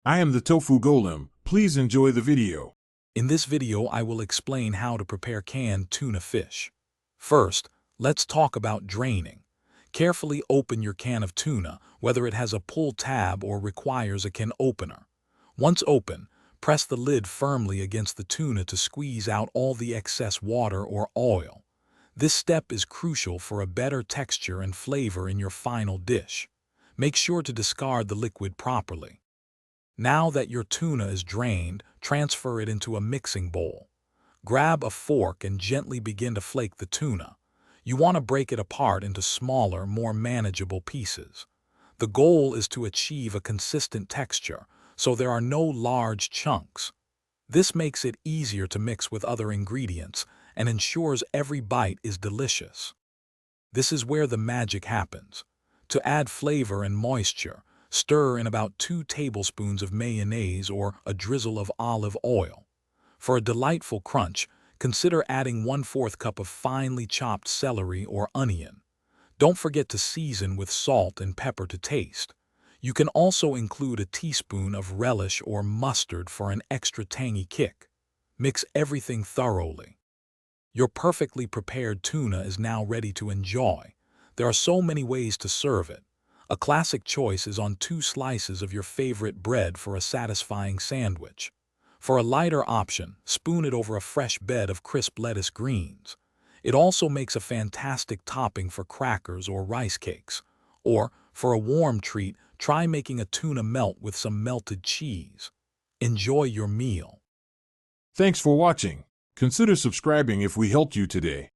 I am the Tofu Golem. Please enjoy the video. In this video, I will explain how to prepare canned tuna fish. First, let's talk about draining. Carefully open your can of tuna, whether it has a pull tab or requires a can opener. Once open, press the lid firmly against the tuna to squeeze out all the excess water or oil. This step is crucial for a better texture and flavor in your final dish. Make sure to discard the liquid properly. Now that your tuna is drained, transfer it into a mixing bowl. Grab a fork and gently begin to flake the tuna. You want to break it apart into smaller, more manageable pieces. The goal is to achieve a consistent texture, so there are no large chunks. This makes it easier to mix with other ingredients and ensures every bite is delicious. This is where the magic happens. To add flavor and moisture, stir in about 2 tablespoons of mayonnaise or a drizzle of olive oil. For a delightful crunch, consider adding 1/4 cup of finely chopped celery or onion. Don't forget to season with salt and pepper to taste. You can also include a teaspoon of relish or mustard for an extra tangy kick. Mix everything thoroughly. Your perfectly prepared tuna is now ready to enjoy. There are so many ways to serve it. A classic choice is on 2 slices of your favorite bread for a satisfying sandwich. For a lighter option, spoon it over a fresh bed of crisp lettuce greens. It also makes a fantastic topping for crackers or rice cakes. Or, for a warm treat, try making a tuna melt with some melted cheese. Enjoy your meal. Thanks for watching. Consider subscribing if we helped you today.